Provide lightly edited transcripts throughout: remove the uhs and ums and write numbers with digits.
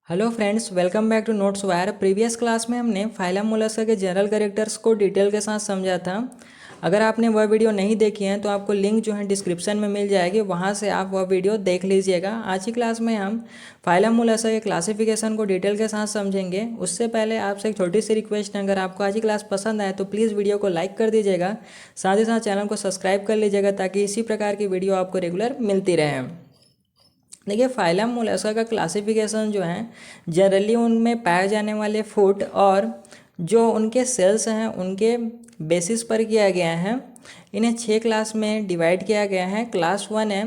Hello friends, welcome back to notes wire. Previous class में हमने phylum mollusca के general characters को detail के साथ समझा था। अगर आपने वह वीडियो नहीं देखी है तो आपको लिंक जो है डिस्क्रिप्शन में मिल जाएगी, वहां से आप वह वीडियो देख लीजिएगा। आज की क्लास में हम फाइलम मोलस्का के क्लासिफिकेशन को डिटेल के साथ समझेंगे। उससे पहले आपसे एक छोटी सी रिक्वेस्ट है, अगर आपको आज की क्लास पसंद आए तो प्लीज़ वीडियो को लाइक कर दीजिएगा, साथ ही साथ चैनल को सब्सक्राइब कर लीजिएगा ताकि इसी प्रकार की वीडियो आपको रेगुलर मिलती रहे। देखिए, फाइलम मोलस्का का क्लासिफिकेशन जो है जनरली उनमें पाए जाने वाले फूड और जो उनके सेल्स हैं उनके बेसिस पर किया गया है। इन्हें 6 क्लास में डिवाइड किया गया है। क्लास 1 है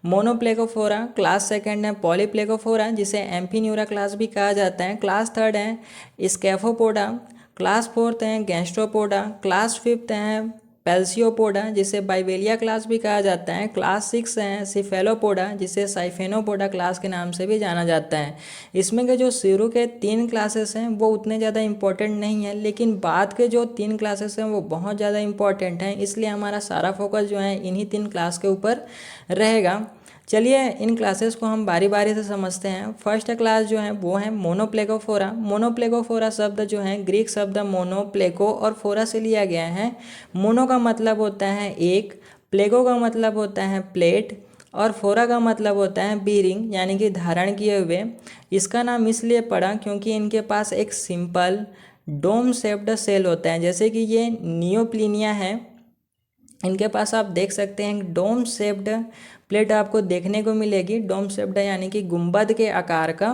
मोनोप्लेकोफोरा, क्लास सेकंड है पॉलीप्लेकोफोरा जिसे एम्फीन्यूरा क्लास भी कहा जाता है, क्लास थर्ड है स्कैफोपोडा, क्लास फोर्थ है गैस्ट्रोपोडा, क्लास फिफ्थ है पेल्सियोपोडा जिसे बाइवेलिया क्लास भी कहा जाता है, क्लास 6 है सिफेलोपोडा जिसे साइफेनोपोडा क्लास के नाम से भी जाना जाता है। इसमें के जो शुरू के 3 क्लासेस हैं वो उतने ज़्यादा इंपॉर्टेंट नहीं है, लेकिन बाद के जो 3 क्लासेस हैं वो बहुत ज़्यादा इंपॉर्टेंट हैं, इसलिए हमारा सारा फोकस जो है इन्हीं 3 क्लास के ऊपर रहेगा। चलिए इन क्लासेस को हम बारी बारी से समझते हैं। फर्स्ट क्लास जो है वो है मोनोप्लेकोफोरा। मोनोप्लेकोफोरा शब्द जो है ग्रीक शब्द मोनोप्लेको और फोरा से लिया गया है। मोनो का मतलब होता है एक, प्लेगो का मतलब होता है प्लेट और फोरा का मतलब होता है बीरिंग यानी कि धारण किए हुए। इसका नाम इसलिए पड़ा क्योंकि इनके पास एक सिंपल डोम शेप्ड सेल होता है, जैसे कि ये नियोप्लिनिया है। इनके पास आप देख सकते हैं डोम शेप्ड प्लेट आपको देखने को मिलेगी। डोम शेप्ड यानी कि गुंबद के आकार का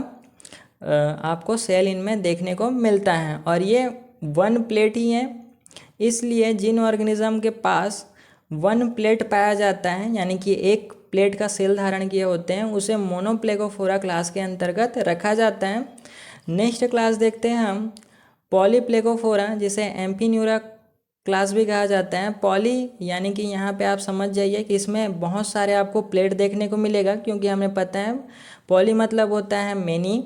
आपको सेल इनमें देखने को मिलता है और ये वन प्लेट ही है। इसलिए जिन ऑर्गेनिज्म के पास वन प्लेट पाया जाता है यानी कि एक प्लेट का सेल धारण किए होते हैं उसे मोनोप्लेकोफोरा क्लास के अंतर्गत रखा जाता है। नेक्स्ट क्लास देखते हैं हम पॉलीप्लेकोफोरा जिसे एम्फीन्यूरा क्लास भी कहा जाता है। पॉली यानी कि यहाँ पे आप समझ जाइए कि इसमें बहुत सारे आपको प्लेट देखने को मिलेगा, क्योंकि हमें पता है पॉली मतलब होता है मेनी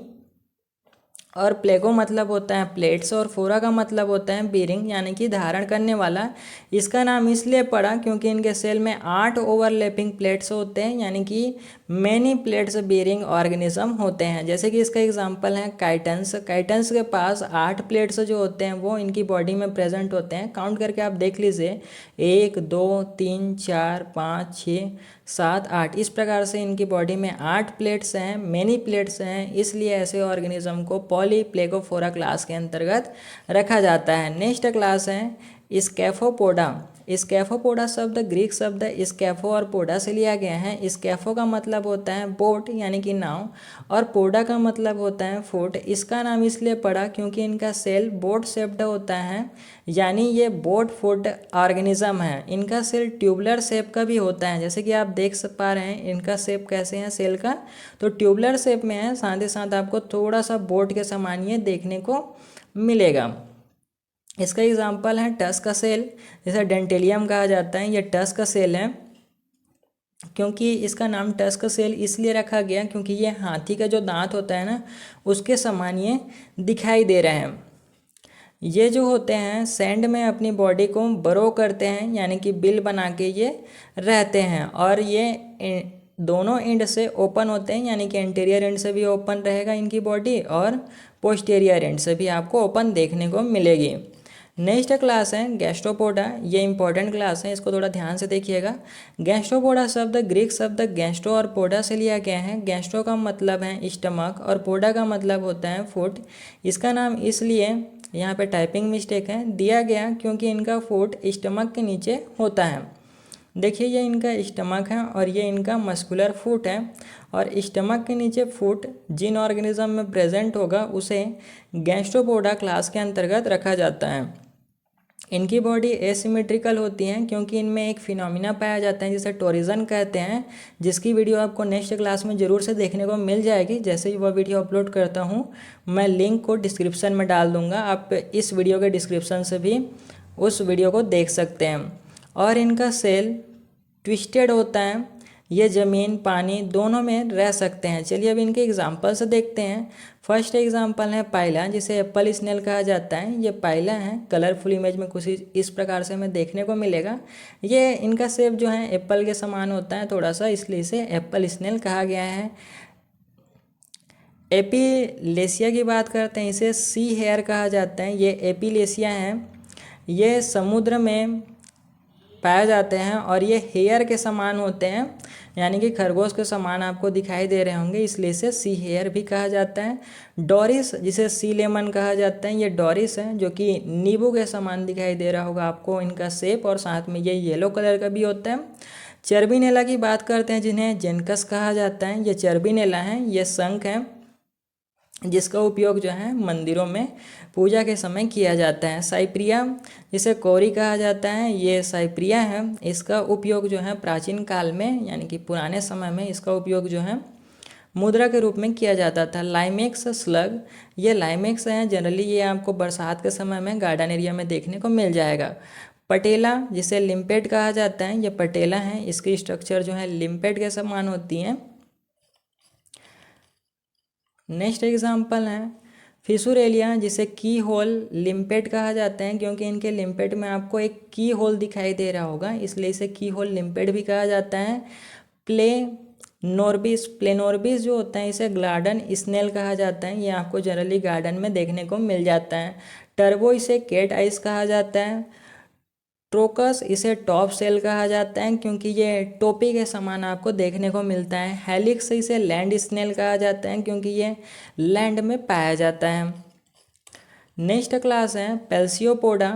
और प्लेगो मतलब होता है प्लेट्स और फोरा का मतलब होता है बीरिंग यानी कि धारण करने वाला। इसका नाम इसलिए पड़ा क्योंकि इनके सेल में 8 ओवरलैपिंग प्लेट्स होते हैं यानी कि मैनी प्लेट्स बीरिंग ऑर्गेनिज्म होते हैं। जैसे कि इसका एग्जांपल है काइटन्स। काइटन्स के पास 8 प्लेट्स जो होते हैं वो इनकी बॉडी में प्रेजेंट होते हैं। काउंट करके आप देख लीजिए 1 2 3 4 5 6 7 8, इस प्रकार से इनकी बॉडी में 8 प्लेट्स हैं, मेनी प्लेट्स हैं, इसलिए ऐसे ऑर्गेनिज्म को पॉलीप्लेकोफोरा क्लास के अंतर्गत रखा जाता है। नेक्स्ट क्लास है स्कैफोपोडा। स्कैफोपोडा शब्द ग्रीक शब्द स्कैफो और पोडा से लिया गया है। स्कैफो का मतलब होता है बोट यानी कि नाव और पोडा का मतलब होता है फुट। इसका नाम इसलिए पड़ा क्योंकि इनका सेल बोट शेप्ड होता है यानी ये बोट फुट ऑर्गेनिज्म है। इनका सेल ट्यूबुलर शेप का भी होता है, जैसे कि आप देख पा रहे हैं इनका शेप कैसे है सेल का, तो ट्यूबुलर शेप में है। साथ ही साथ आपको थोड़ा सा बोट के समान ये देखने को मिलेगा। इसका एग्जाम्पल है टस का सेल, जैसे डेंटेलियम कहा जाता है, ये टस का सेल है। क्योंकि इसका नाम टस का सेल इसलिए रखा गया क्योंकि ये हाथी का जो दांत होता है ना उसके समान ये दिखाई दे रहे हैं। ये जो होते हैं सैंड में अपनी बॉडी को बरो करते हैं यानी कि बिल बना के ये रहते हैं और ये दोनों एंड से ओपन होते हैं यानी कि एंटीरियर एंड से भी ओपन रहेगा इनकी बॉडी और पोस्टीरियर एंड से भी आपको ओपन देखने को मिलेगी। नेक्स्ट क्लास है गैस्ट्रोपोडा। ये इंपॉर्टेंट क्लास है, इसको थोड़ा ध्यान से देखिएगा। गैस्ट्रोपोडा शब्द ग्रीक शब्द गैस्ट्रो और पोडा से लिया गया है। गैस्ट्रो का मतलब है स्टमक और पोडा का मतलब होता है फुट। इसका नाम इसलिए यहाँ पे टाइपिंग मिस्टेक है दिया गया क्योंकि इनका फुट स्टमक के नीचे होता है। देखिए ये इनका स्टमक है और ये इनका मस्कुलर फुट है और स्टमक के नीचे फुट जिन ऑर्गेनिज्म में प्रेजेंट होगा उसे गैस्ट्रोपोडा क्लास के अंतर्गत रखा जाता है। इनकी बॉडी एसिमेट्रिकल होती है क्योंकि इनमें एक फिनोमिना पाया जाता है जिसे टोरिजन कहते हैं, जिसकी वीडियो आपको नेक्स्ट क्लास में ज़रूर से देखने को मिल जाएगी। जैसे ही वह वीडियो अपलोड करता हूँ मैं लिंक को डिस्क्रिप्शन में डाल दूँगा, आप इस वीडियो के डिस्क्रिप्शन से भी उस वीडियो को देख सकते हैं। और इनका सेल ट्विस्टेड होता है, ये ज़मीन पानी दोनों में रह सकते हैं। चलिए अब इनके एग्जाम्पल से देखते हैं। फर्स्ट एग्जाम्पल है पाइला जिसे एप्पल स्नेल कहा जाता है। ये पाइला है, कलरफुल इमेज में कुछ इस प्रकार से हमें देखने को मिलेगा। ये इनका शेप जो है एप्पल के समान होता है थोड़ा सा, इसलिए इसे एप्पल स्नेल कहा गया है। एपिलेशिया की बात करते हैं, इसे सी हेयर कहा जाता है। ये एपिलेशिया हैं, ये समुद्र में पाए जाते हैं और ये हेयर के समान होते हैं, यानी कि खरगोश के समान आपको दिखाई दे रहे होंगे, इसलिए इसे सी हेयर भी कहा जाता है। डोरिस, जिसे सी लेमन कहा जाता है, ये डोरिस है जो कि नींबू के समान दिखाई दे रहा होगा आपको इनका शेप, और साथ में ये येलो कलर का भी होता है। चर्बिनेला की बात करते हैं, जिन्हें जेनकस कहा जाता है। ये चर्बिनेला हैं, ये शंख हैं जिसका उपयोग जो है मंदिरों में पूजा के समय किया जाता है। साइप्रिया, जिसे कौरी कहा जाता है, ये साइप्रिया है। इसका उपयोग जो है प्राचीन काल में, यानी कि पुराने समय में इसका उपयोग जो है मुद्रा के रूप में किया जाता था। लाइमेक्स स्लग, ये लाइमेक्स हैं, जनरली ये आपको बरसात के समय में गार्डन एरिया में देखने को मिल जाएगा। पटेला, जिसे लिम्पेट कहा जाता है, ये पटेला हैं, इसकी स्ट्रक्चर जो है लिम्पेट के समान होती हैं। नेक्स्ट एग्जाम्पल है फिशुरेलिया, जिसे की होल लिम्पेट कहा जाता है, क्योंकि इनके लिम्पेट में आपको एक की होल दिखाई दे रहा होगा, इसलिए इसे की होल लिम्पेट भी कहा जाता है। प्लेनोर्बिस, प्लेनोर्बिस जो होता है इसे गार्डन स्नेल कहा जाता है, ये आपको जनरली गार्डन में देखने को मिल जाता है। टर्बो, इसे कैट आइस कहा जाता है। ट्रोकस, इसे टॉप सेल कहा जाता है, क्योंकि ये टोपी के समान आपको देखने को मिलता है। हेलिक्स, इसे लैंड स्नेल कहा जाता है, क्योंकि ये लैंड में पाया जाता है। नेक्स्ट क्लास है पेल्सियोपोडा,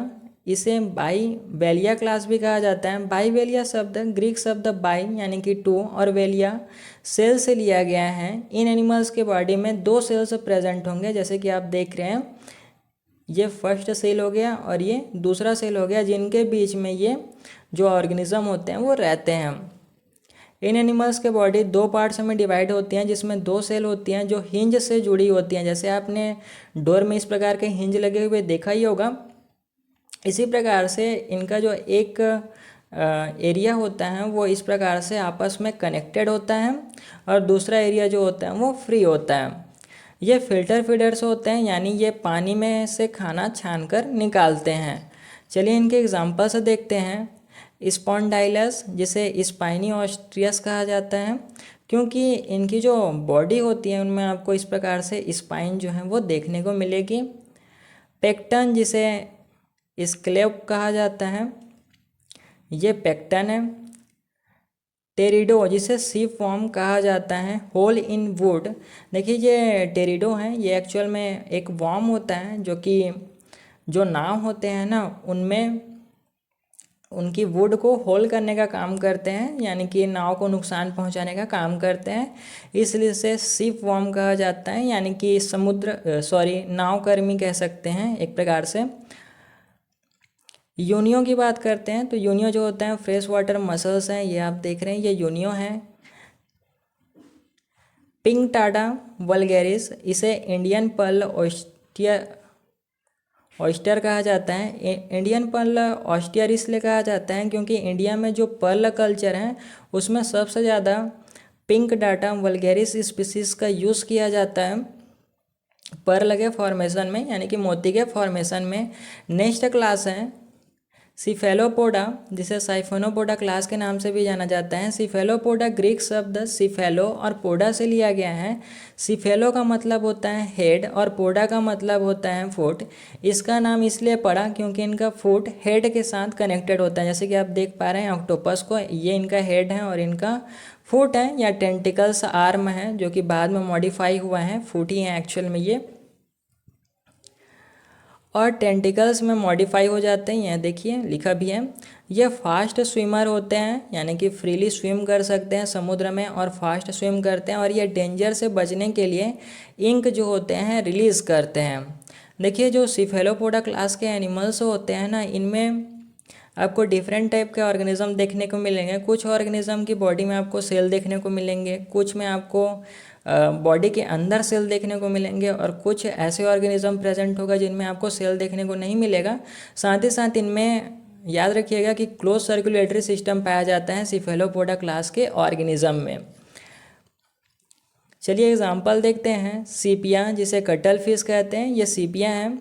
इसे बाइवेलिया क्लास भी कहा जाता है। बाइवेलिया शब्द ग्रीक शब्द बाई यानी कि टू और वेलिया सेल से लिया गया है। इन एनिमल्स के बॉडी में दो सेल्स प्रेजेंट होंगे, जैसे कि आप देख रहे हैं, ये फर्स्ट सेल हो गया और ये दूसरा सेल हो गया, जिनके बीच में ये जो ऑर्गेनिज्म होते हैं वो रहते हैं। इन एनिमल्स के बॉडी दो पार्ट्स में डिवाइड होती हैं, जिसमें दो सेल होती हैं जो हिंज से जुड़ी होती हैं। जैसे आपने डोर में इस प्रकार के हिंज लगे हुए देखा ही होगा, इसी प्रकार से इनका जो एक एरिया होता है वो इस प्रकार से आपस में कनेक्टेड होता है, और दूसरा एरिया जो होता है वो फ्री होता है। ये फिल्टर फीडर्स होते हैं, यानी ये पानी में से खाना छानकर निकालते हैं। चलिए इनके एग्जांपल से देखते हैं। स्पॉन्डाइलस, जिसे स्पाइनी ऑस्ट्रियस कहा जाता है, क्योंकि इनकी जो बॉडी होती है उनमें आपको इस प्रकार से स्पाइन जो है वो देखने को मिलेगी। पेक्टन, जिसे स्क्लेप कहा जाता है, ये पेक्टन है। टेरिडो, जिसे सीप वॉर्म कहा जाता है। होल इन वुड, देखिए ये टेरिडो हैं, ये एक्चुअल में एक वॉर्म होता है जो कि जो नाव होते हैं ना उनमें उनकी वुड को होल करने का काम करते हैं, यानी कि नाव को नुकसान पहुंचाने का काम करते हैं, इसलिए इसे सीप वॉर्म कहा जाता है, यानी कि नाव कर्मी कह सकते हैं एक प्रकार से। यूनियो की बात करते हैं तो यूनियो जो होता है फ्रेश वाटर मसल्स हैं, ये आप देख रहे हैं, ये यूनियो हैं। पिंकटाडा वल्गैरिस, इसे इंडियन पर्ल ऑयस्टर कहा जाता है। इंडियन पर्ल ऑयस्टर इसलिए कहा जाता है क्योंकि इंडिया में जो पर्ल कल्चर है उसमें सबसे ज़्यादा पिंक डाटा वल्गैरिस स्पीसीज का यूज़ किया जाता है पर्ल के फॉर्मेशन में, यानी कि मोती के फॉर्मेशन में। नेक्स्ट क्लास है सिफेलोपोडा, जिसे साइफोनोपोडा क्लास के नाम से भी जाना जाता है। सिफेलोपोडा ग्रीक शब्द सिफेलो और पोडा से लिया गया है। सिफेलो का मतलब होता है हेड और पोडा का मतलब होता है फुट। इसका नाम इसलिए पड़ा क्योंकि इनका फुट हेड के साथ कनेक्टेड होता है, जैसे कि आप देख पा रहे हैं ऑक्टोपस को, ये इनका हेड है और इनका फुट है या टेंटिकल्स आर्म है, जो कि बाद में मॉडिफाई हुआ है, फुट ही है एक्चुअल में ये, और टेंटिकल्स में मॉडिफाई हो जाते हैं। यहाँ देखिए लिखा भी है। ये फास्ट स्विमर होते हैं, यानी कि फ्रीली स्विम कर सकते हैं समुद्र में और फास्ट स्विम करते हैं, और ये डेंजर से बचने के लिए इंक जो होते हैं रिलीज़ करते हैं। देखिए जो सिफेलोपोडा क्लास के एनिमल्स होते हैं ना, इनमें आपको डिफरेंट टाइप के ऑर्गेनिज्म देखने को मिलेंगे। कुछ ऑर्गेनिज्म की बॉडी में आपको सेल देखने को मिलेंगे, कुछ में आपको बॉडी के अंदर सेल देखने को मिलेंगे, और कुछ ऐसे ऑर्गेनिज्म प्रेजेंट होगा जिनमें आपको सेल देखने को नहीं मिलेगा। साथ ही साथ इनमें याद रखिएगा कि क्लोज सर्कुलेटरी सिस्टम पाया जाता है सिफेलोपोडा क्लास के ऑर्गेनिज्म में। चलिए एग्जांपल देखते हैं। सीपिया, जिसे कटल फिश कहते हैं, ये सीपिया हैं।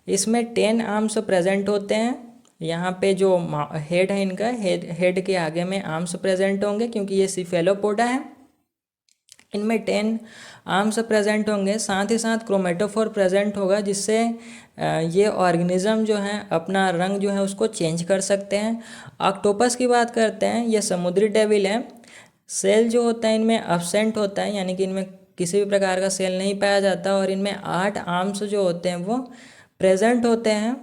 इसमें 10 आर्म्स प्रेजेंट होते हैं। यहाँ पे जो हेड है इनका, हेड के आगे में आर्म्स प्रेजेंट होंगे क्योंकि ये सिफेलोपोडा है। इनमें 10 आर्म्स प्रेजेंट होंगे, साथ ही साथ क्रोमेटोफोर प्रेजेंट होगा, जिससे ये ऑर्गेनिज्म जो है अपना रंग जो है उसको चेंज कर सकते हैं। ऑक्टोपस की बात करते हैं, ये समुद्री डेविल है। सेल जो होता है इनमें एब्सेंट होता है, यानी कि इनमें किसी भी प्रकार का सेल नहीं पाया जाता, और इनमें 8 आर्म्स जो होते हैं वो प्रेजेंट होते हैं,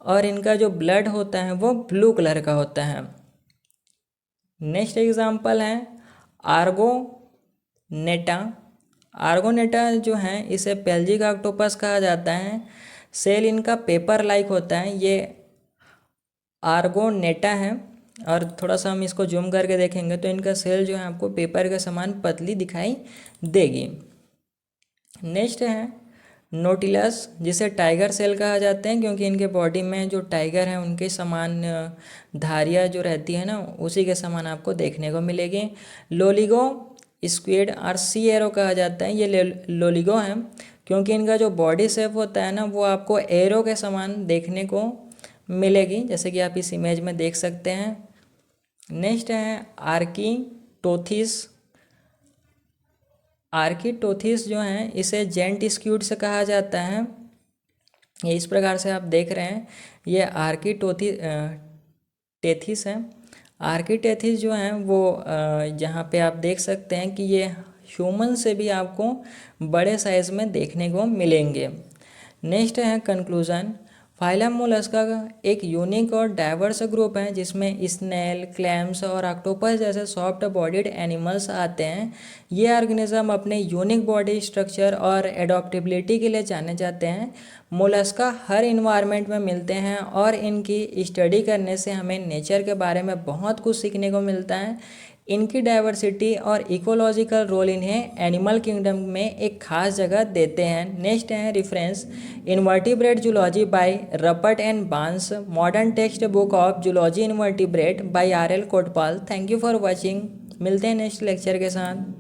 और इनका जो ब्लड होता है वो ब्लू कलर का होता है। नेक्स्ट एग्जाम्पल है आर्गोनेटा। आर्गोनेटा जो है इसे पेल्जिक ऑक्टोपस कहा जाता है। सेल इनका पेपर लाइक होता है, ये आर्गोनेटा है। और थोड़ा सा हम इसको जूम करके देखेंगे तो इनका सेल जो है आपको पेपर के समान पतली दिखाई देगी। नेक्स्ट है नोटिलस, जिसे टाइगर सेल कहा जाता है, क्योंकि इनके बॉडी में जो टाइगर हैं उनके समान धारियाँ जो रहती है ना, उसी के समान आपको देखने को मिलेगी। लोलिगो स्क्विड और सी एरो कहा जाता है, ये लोलिगो हैं, क्योंकि इनका जो बॉडी शेप होता है ना वो आपको एरो के समान देखने को मिलेगी, जैसे कि आप इस इमेज में देख सकते हैं। नेक्स्ट है आर्कीटोथिस। आर्कीटोथिस जो है इसे जेंट स्क्यूड से कहा जाता है। ये इस प्रकार से आप देख रहे हैं, ये टेथिस है। आर्कीटेथिस जो हैं वो जहाँ पे आप देख सकते हैं कि ये ह्यूमन से भी आपको बड़े साइज़ में देखने को मिलेंगे। नेक्स्ट है कंक्लूजन। फाइलम मोलस्का एक यूनिक और डाइवर्स ग्रुप है, जिसमें स्नेल, क्लैम्स और ऑक्टोपस जैसे सॉफ्ट बॉडीड एनिमल्स आते हैं। ये ऑर्गेनिज्म अपने यूनिक बॉडी स्ट्रक्चर और एडॉप्टेबिलिटी के लिए जाने जाते हैं। मोलस्का हर इन्वायरमेंट में मिलते हैं, और इनकी स्टडी करने से हमें नेचर के बारे में बहुत कुछ सीखने को मिलता है। इनकी डाइवर्सिटी और इकोलॉजिकल रोल इन्हें एनिमल किंगडम में एक खास जगह देते हैं। नेक्स्ट है reference invertebrate zoology by Ruppert and Barnes, modern text book of zoology invertebrate by RL Kotpal. Thank you for watching. मिलते हैं नेक्स्ट लेक्चर के साथ।